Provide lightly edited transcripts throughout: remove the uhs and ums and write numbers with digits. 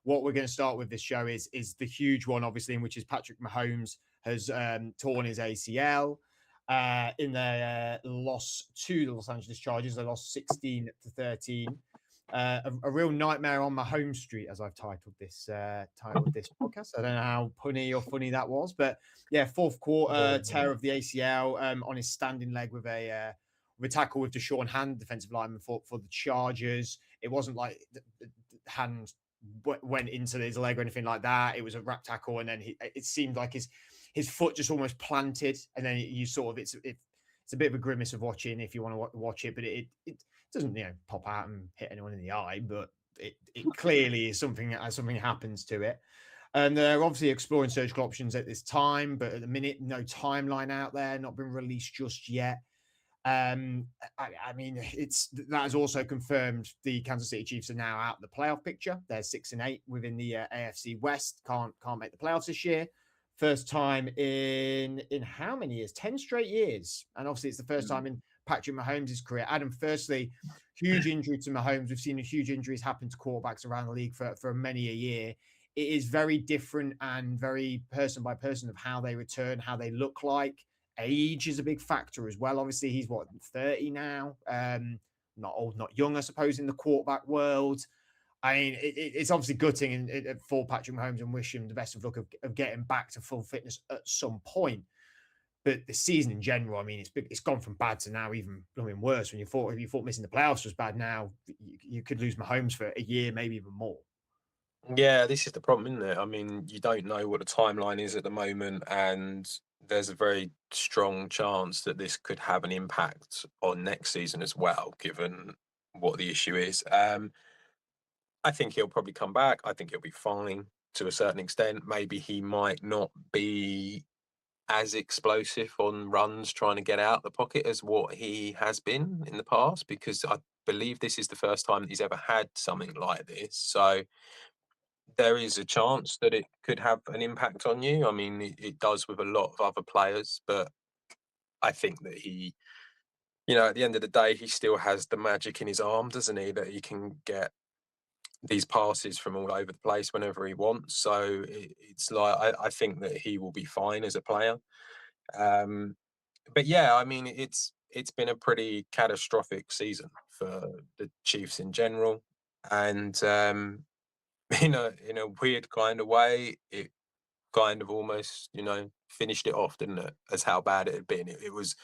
what we're going to start with this show is the huge one, obviously, in which is Patrick Mahomes has torn his ACL in their loss to the Los Angeles Chargers. They lost 16-13. A real nightmare on Mahomes Street, as I've titled this podcast. I don't know how punny or funny that was, but yeah, fourth quarter tear of the ACL on his standing leg with a tackle with Deshaun Hand, defensive lineman for the Chargers. It wasn't like the hand went into his leg or anything like that. It was a wrap tackle, and then it seemed like his foot just almost planted, and then you sort of it's a bit of a grimace of watching if you want to watch it, but it doesn't pop out and hit anyone in the eye, but it clearly is something happens to it. And they're obviously exploring surgical options at this time, but at the minute, no timeline out there, not been released just yet. I mean, that has also confirmed the Kansas City Chiefs are now out of the playoff picture. They're 6-8 within the AFC West. Can't make the playoffs this year. First time in how many years? 10 straight years. And obviously it's the first time in Patrick Mahomes' career. Adam, firstly, huge injury to Mahomes. We've seen huge injuries happen to quarterbacks around the league for many a year. It is very different and very person by person of how they return, how they look like. Age is a big factor as well. Obviously, he's 30 now. Not old, not young, I suppose, in the quarterback world. I mean, it's obviously gutting for Patrick Mahomes, and wish him the best of luck of getting back to full fitness at some point. But the season in general, I mean, it's gone from bad to now even worse. If you thought missing the playoffs was bad, now you could lose Mahomes for a year, maybe even more. Yeah, this is the problem, isn't it? I mean, you don't know what the timeline is at the moment, and there's a very strong chance that this could have an impact on next season as well, given what the issue is. I think he'll probably come back. I think he'll be fine to a certain extent. Maybe he might not be as explosive on runs trying to get out the pocket as what he has been in the past, because I believe this is the first time that he's ever had something like this. So there is a chance that it could have an impact on you. I mean, it does with a lot of other players, but I think that he, at the end of the day, he still has the magic in his arm, doesn't he? That he can get these passes from all over the place whenever he wants. So it's like, I think that he will be fine as a player. But yeah, I mean, it's been a pretty catastrophic season for the Chiefs in general. And in a weird kind of way, it kind of almost, finished it off, didn't it? As how bad it had been. It was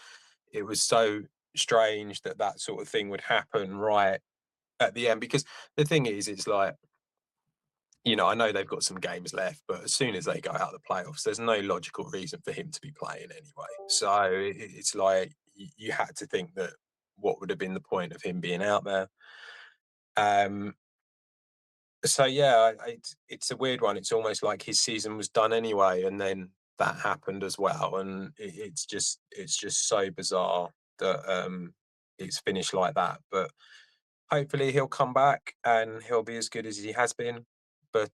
so strange that sort of thing would happen right at the end, because the thing is, it's like, I know they've got some games left, but as soon as they go out of the playoffs, there's no logical reason for him to be playing anyway. So it's like you had to think that what would have been the point of him being out there. So yeah, it's a weird one. It's almost like his season was done anyway, and then that happened as well, and it's just so bizarre that it's finished like that. But hopefully he'll come back and he'll be as good as he has been. But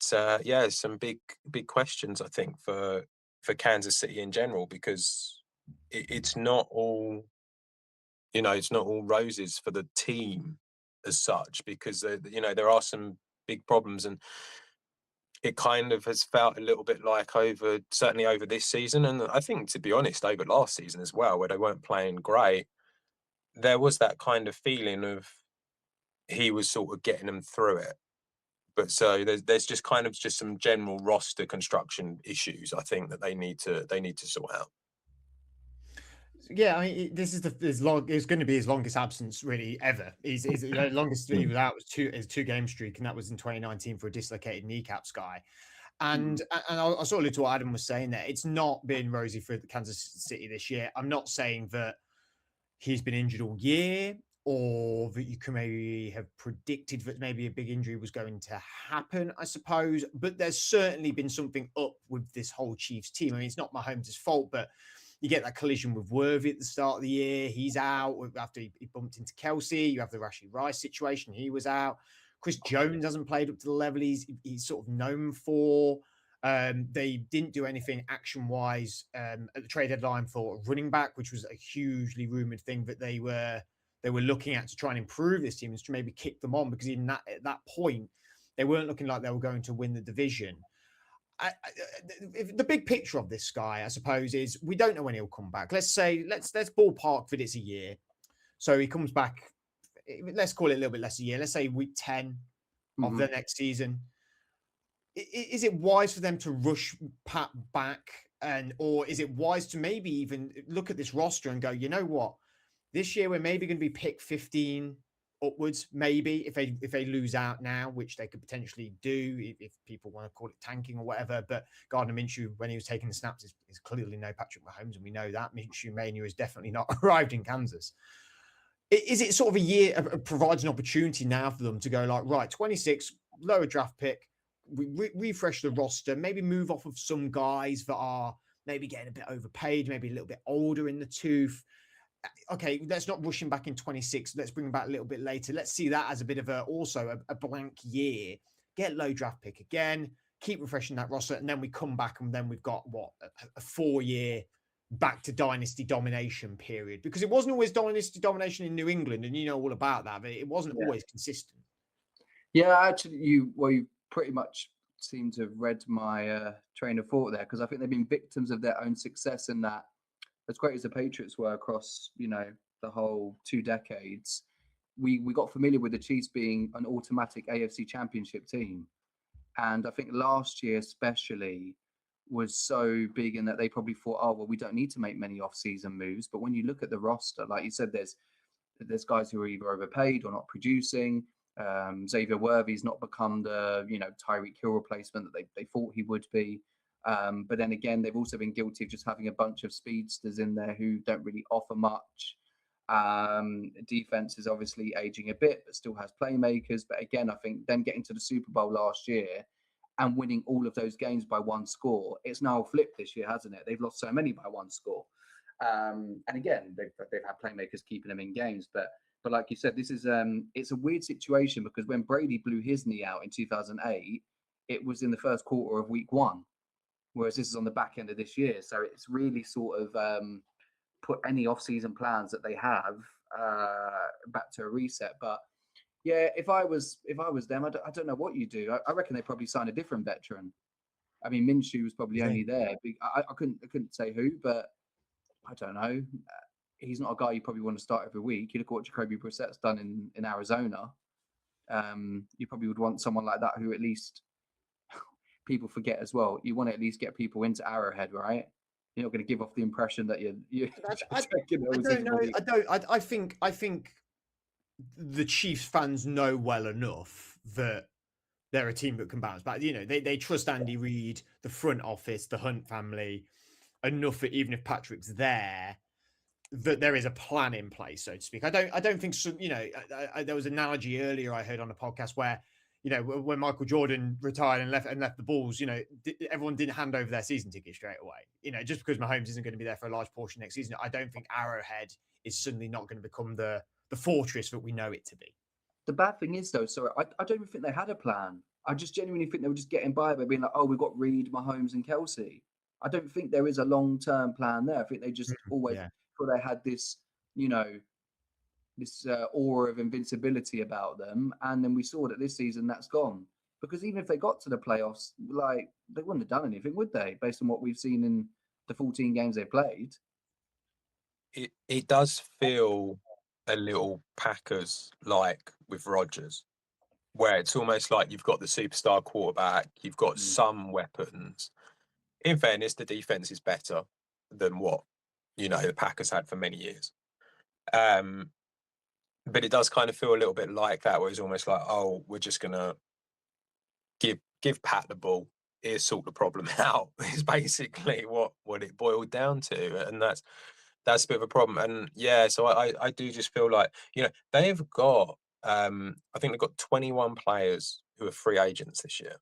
yeah, some big questions, I think, for Kansas City in general, because it's not all, it's not all roses for the team as such, because there are some big problems, and it kind of has felt a little bit like certainly over this season, and I think, to be honest, over last season as well, where they weren't playing great. There was that kind of feeling of he was sort of getting them through it. But so there's just kind of just some general roster construction issues, I think, that they need to sort out. Yeah, I mean, this is it's going to be his longest absence really ever. He's the longest he was out was two game streak, and that was in 2019 for a dislocated kneecaps guy. And I'll sort of allude to what Adam was saying there. It's not been rosy for Kansas City this year. I'm not saying that he's been injured all year, or that you can maybe have predicted that maybe a big injury was going to happen, I suppose. But there's certainly been something up with this whole Chiefs team. I mean, it's not Mahomes' fault, but you get that collision with Worthy at the start of the year. He's out after he bumped into Kelsey. You have the Rashee Rice situation. He was out. Chris Jones hasn't played up to the level he's sort of known for. They didn't do anything action-wise at the trade deadline for running back, which was a hugely rumored thing that they were looking at to try and improve this team, and to maybe kick them on, because even at that point, They weren't looking like they were going to win the division. The big picture of this guy, I suppose, is we don't know when he'll come back. Let's ballpark that it's a year. So he comes back, let's call it a little bit less a year. Let's say week 10 of the next season. Is it wise for them to rush Pat back? Or is it wise to maybe even look at this roster and go, you know what? This year we're maybe going to be pick 15 upwards, maybe if they lose out now, which they could potentially do if people want to call it tanking or whatever. But Gardner Minshew, when he was taking the snaps, is clearly no Patrick Mahomes, and we know that Minshew Mania has definitely not arrived in Kansas. Is it sort of a year provides an opportunity now for them to go like, right, 26, lower draft pick, we refresh the roster, maybe move off of some guys that are maybe getting a bit overpaid, maybe a little bit older in the tooth. Okay, let's not rush him back in 26. Let's bring him back a little bit later. Let's see that as a bit of a blank year. Get low draft pick again, keep refreshing that roster, and then we come back and then we've got a 4-year back to dynasty domination period, because it wasn't always dynasty domination in New England, and you know all about that, but it wasn't always consistent. Yeah, actually, you pretty much seem to have read my train of thought there, because I think they've been victims of their own success in that, as great as the Patriots were across, the whole 2 decades, we got familiar with the Chiefs being an automatic AFC Championship team. And I think last year especially was so big in that they probably thought, oh, well, we don't need to make many off-season moves. But when you look at the roster, like you said, there's guys who are either overpaid or not producing. Xavier Worthy's not become the, Tyreek Hill replacement that they thought he would be. But then again, they've also been guilty of just having a bunch of speedsters in there who don't really offer much. Defense is obviously aging a bit, but still has playmakers. But again, I think them getting to the Super Bowl last year and winning all of those games by 1 score, it's now flipped this year, hasn't it? They've lost so many by 1 score. And again, they've had playmakers keeping them in games. But like you said, this is it's a weird situation, because when Brady blew his knee out in 2008, it was in the first quarter of week 1. Whereas this is on the back end of this year. So it's really sort of put any off-season plans that they have back to a reset. But yeah, if I was them, I don't know what you do. I reckon they probably sign a different veteran. I mean, Minshew was probably only there. I couldn't say who, but I don't know. He's not a guy you probably want to start every week. You look at what Jacoby Brissett's done in Arizona. You probably would want someone like that who at least people forget as well. You want to at least get people into Arrowhead, right? You're not going to give off the impression that you're I don't know. I think the Chiefs fans know well enough that they're a team that can bounce back. They trust Andy Reid, the front office, the Hunt family enough that even if Patrick's there, that there is a plan in place, so to speak. I don't think so. There was an analogy earlier I heard on a podcast where, when Michael Jordan retired and left the Bulls, everyone didn't hand over their season ticket straight away. Just because Mahomes isn't going to be there for a large portion next season, I don't think Arrowhead is suddenly not going to become the fortress that we know it to be. The bad thing is, though, I don't even think they had a plan. I just genuinely think they were just getting by being like, oh, we've got Reid, Mahomes, and Kelsey. I don't think there is a long-term plan there. I think they just always thought they had this, this aura of invincibility about them. And then we saw that this season that's gone. Because even if they got to the playoffs, they wouldn't have done anything, would they? Based on what we've seen in the 14 games they played. It does feel a little Packers like with Rodgers, where it's almost like you've got the superstar quarterback, you've got some weapons. In fairness, the defense is better than what the Packers had for many years. But it does kind of feel a little bit like that, where it's almost like, oh, we're just gonna give Pat the ball. Here's sort the problem out. Is basically what it boiled down to, and that's a bit of a problem. And yeah, so I do just feel like they've got I think they've got 21 players who are free agents this year,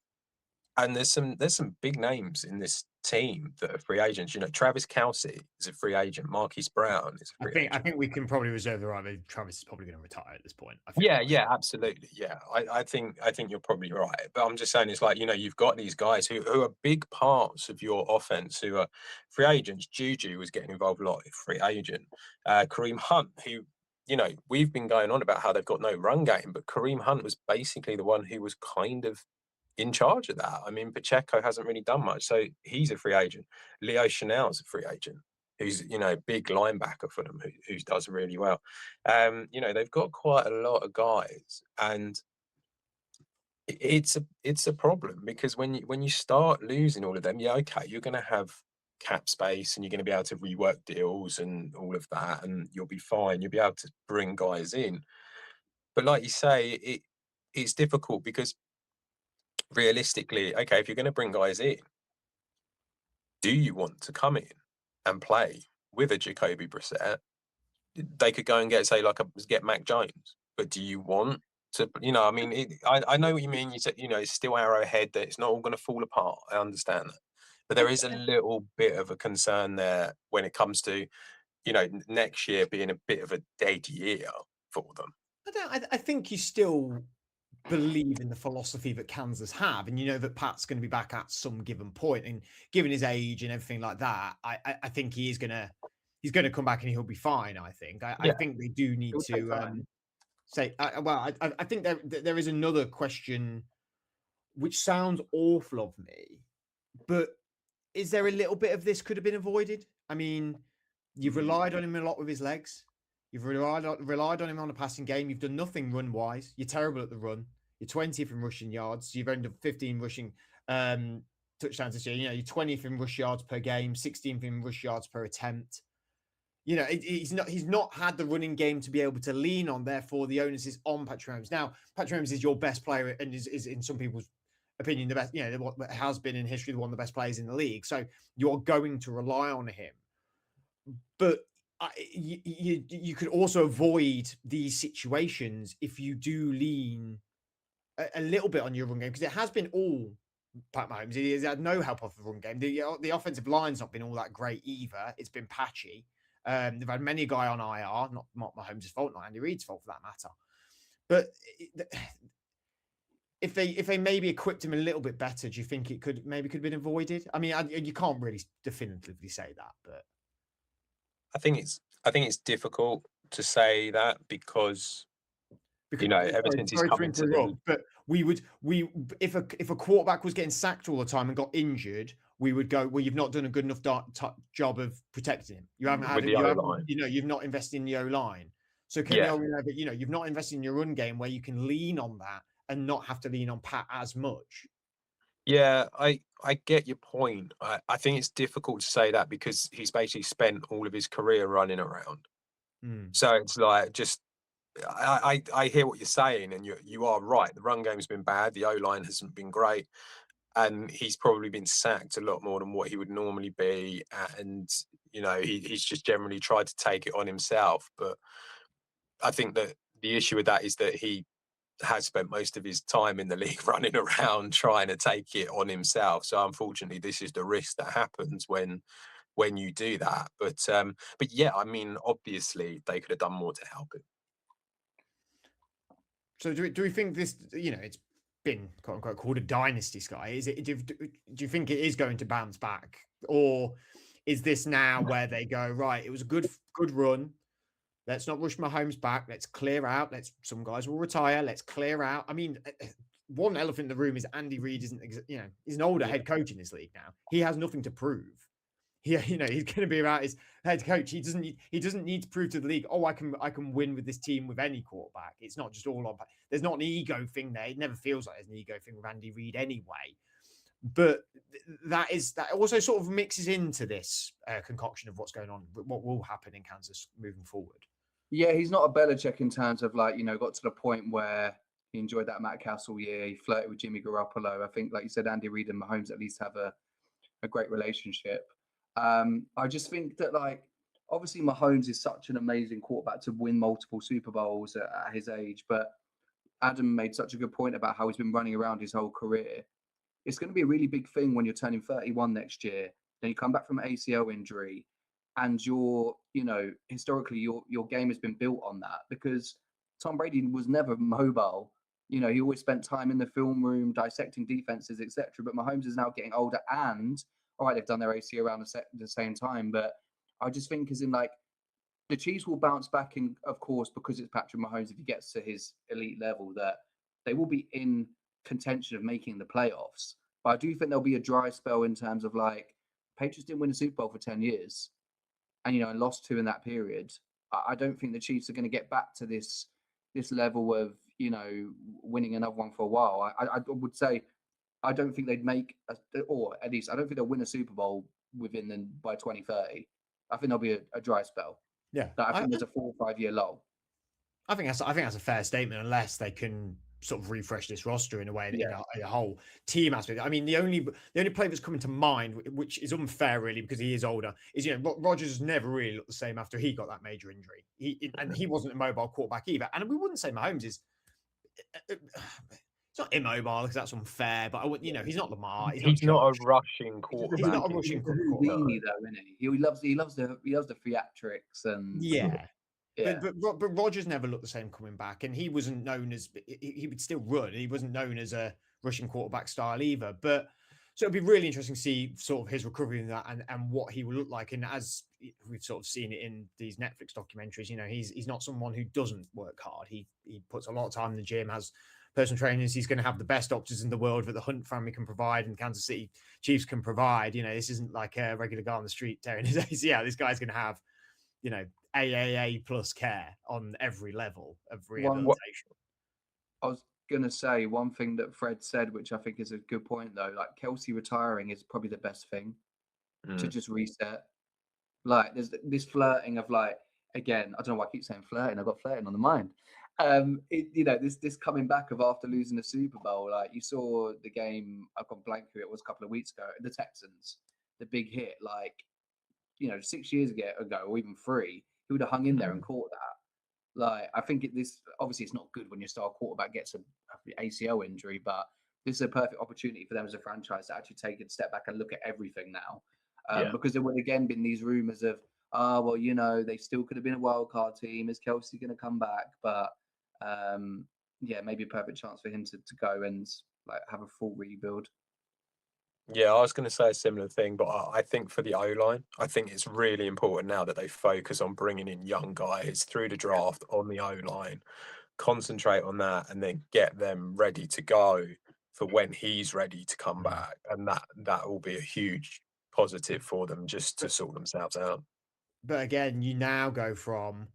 and there's some big names in this team that are free agents. Travis Kelce is a free agent. Marquise Brown is a free agent. I think we can probably reserve the right. Travis is probably going to retire at this point. Yeah, absolutely. Yeah, I think you're probably right. But I'm just saying, it's like, you've got these guys who are big parts of your offense who are free agents. Juju was getting involved a lot, free agent. Kareem Hunt, who, we've been going on about how they've got no run game, but Kareem Hunt was basically the one who was kind of in charge of that. I mean, Pacheco hasn't really done much, so he's a free agent. Leo Chanel's a free agent, who's big linebacker for them, who does really well. They've got quite a lot of guys, and it's a problem because when you start losing all of them, yeah, okay, you're going to have cap space and you're going to be able to rework deals and all of that, and you'll be fine. You'll be able to bring guys in, but like you say, it's difficult because realistically, okay, if you're going to bring guys in, do you want to come in and play with a Jacoby Brissett? They could go and get Mac Jones, but do you want to? I mean, I know what you mean. You said, it's still Arrowhead, that it's not all going to fall apart. I understand that, but there is a little bit of a concern there when it comes to, next year being a bit of a dead year for them. I think you still believe in the philosophy that Kansas have, and that Pat's going to be back at some given point, and given his age and everything like that, I think he's going to come back and he'll be fine. I think I think they do need to say I think there is another question which sounds awful of me, but is there a little bit of this could have been avoided? I mean, you've relied on him a lot with his legs. You've relied on him on the passing game. You've done nothing run-wise. You're terrible at the run. You're 20th in rushing yards. You've ended up 15 rushing touchdowns this year. You're 20th in rush yards per game, 16th in rush yards per attempt. He's not had the running game to be able to lean on. Therefore, the onus is on Patrick Mahomes. Now, Patrick Mahomes is your best player and is in some people's opinion the best. What has been in history one of the best players in the league. So you're going to rely on him, but you could also avoid these situations if you do lean a little bit on your run game, because it has been all Pat Mahomes. He has had no help off the run game. The offensive line's not been all that great either. It's been patchy. They've had many guy on IR, not Mahomes' fault, not Andy Reid's fault for that matter. But if they maybe equipped him a little bit better, do you think it could have been avoided? I mean, you can't really definitively say that, but I think it's difficult to say that because ever since he's come into the... But if a quarterback was getting sacked all the time and got injured, we would go, well, you've not done a good enough job of protecting him. You haven't had you've not invested in the O-line. So you've not invested in your run game where you can lean on that and not have to lean on Pat as much. Yeah, I get your point. I think it's difficult to say that because he's basically spent all of his career running around. So it's like, just I hear what you're saying, and you are right. The run game's been bad. The O-line hasn't been great, and he's probably been sacked a lot more than what he would normally be. And he's just generally tried to take it on himself. But I think that the issue with that is that he has spent most of his time in the league running around trying to take it on himself. So unfortunately, this is the risk that happens when you do that. But yeah, I mean, obviously they could have done more to help him. So do we think this, it's been quote unquote called a dynasty, Sky? Do you think it is going to bounce back, or is this now where they go, right, it was a good run, let's not rush Mahomes back, let's clear out, some guys will retire, let's clear out? I mean, one elephant in the room is Andy Reid he's an older head coach in this league now. He has nothing to prove. He's going to be about his head coach. He doesn't need to prove to the league, oh, I can win with this team with any quarterback. It's not just all on. There's not an ego thing there. It never feels like there's an ego thing with Andy Reid anyway. But that also sort of mixes into this concoction of what's going on, what will happen in Kansas moving forward. Yeah, he's not a Belichick in terms of got to the point where he enjoyed that Matt Castle year. He flirted with Jimmy Garoppolo. I think, like you said, Andy Reid and Mahomes at least have a great relationship. I just think that, obviously Mahomes is such an amazing quarterback to win multiple Super Bowls at his age, but Adam made such a good point about how he's been running around his whole career. It's going to be a really big thing when you're turning 31 next year. Then you come back from an ACL injury, and historically your game has been built on that, because Tom Brady was never mobile. He always spent time in the film room dissecting defenses, etc. But Mahomes is now getting older, and all right, they've done their AC around the same time, but I just think the Chiefs will bounce back in, of course, because it's Patrick Mahomes. If he gets to his elite level, that they will be in contention of making the playoffs. But I do think there'll be a dry spell in terms of like Patriots didn't win a Super Bowl for 10 years and and lost 2 in that period. I don't think the Chiefs are going to get back to this level of winning another one for a while. I would say I don't think they'd make or at least I don't think they'll win a Super Bowl by 2030. I think there'll be a dry spell. Yeah, I think there's a 4 or 5 year lull. I think that's a fair statement, unless they can sort of refresh this roster in a way, in a whole team aspect. I mean, the only player that's coming to mind, which is unfair really because he is older, is Rodgers never really looked the same after he got that major injury. He wasn't a mobile quarterback either, and we wouldn't say Mahomes is. It's not immobile because that's unfair, but he's not Lamar. He's not a rushing quarterback. He's not a rushing quarterback, though, isn't he? He loves the theatrics and yeah. But Rodgers never looked the same coming back, and he wasn't known as he would still run. He wasn't known as a rushing quarterback style either. But so it'd be really interesting to see sort of his recovery in that and what he will look like. And as we've sort of seen it in these Netflix documentaries, he's not someone who doesn't work hard. He puts a lot of time in the gym, has personal trainers. He's going to have the best doctors in the world that the Hunt family can provide and Kansas City Chiefs can provide. This isn't like a regular guy on the street tearing his ACL. This guy's going to have, AAA plus care on every level of rehabilitation. I was going to say one thing that Fred said, which I think is a good point, though. Like Kelsey retiring is probably the best thing to just reset. Like there's this flirting of like, again, I don't know why I keep saying flirting. I've got flirting on the mind. This coming back of after losing the Super Bowl. Like you saw the game, I've gone blank who it was a couple of weeks ago, the Texans, the big hit. Like 6 years ago or even 3. He would have hung in there and caught that. Like, I think this obviously it's not good when your star quarterback gets an ACL injury, but this is a perfect opportunity for them as a franchise to actually take a step back and look at everything now. Because there would again been these rumors of, they still could have been a wild card team. Is Kelsey going to come back? But maybe a perfect chance for him to go and like have a full rebuild. Yeah, I was going to say a similar thing, but I think for the O-line, I think it's really important now that they focus on bringing in young guys through the draft on the O-line, concentrate on that, and then get them ready to go for when he's ready to come back. And that will be a huge positive for them just to sort themselves out. But again, you now go from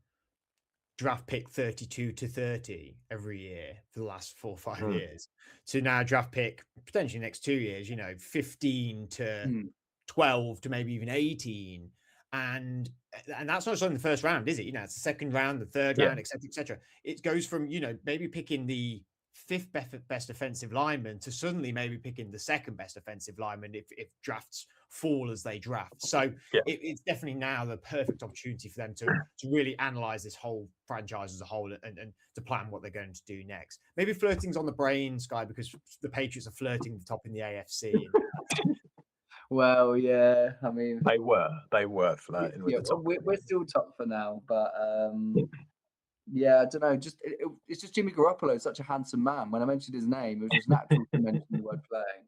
draft pick 32 to 30 every year for the last 4 or 5 years to now draft pick potentially next 2 years, 15 to 12 to maybe even 18. And that's not just in the first round, is it? It's the second round, the third round, et cetera, et cetera. It goes from, maybe picking the 5th best offensive lineman to suddenly maybe picking the 2nd best offensive lineman if drafts fall as they draft. So it's definitely now the perfect opportunity for them to really analyze this whole franchise as a whole and to plan what they're going to do next. Maybe flirting's on the brain, Sky, because the Patriots are flirting the top in the AFC. Well, yeah, I mean they were flirting with the top. We're still top for now, but yeah, I don't know. It's just Jimmy Garoppolo, such a handsome man. When I mentioned his name, it was just natural to mention the word flirting.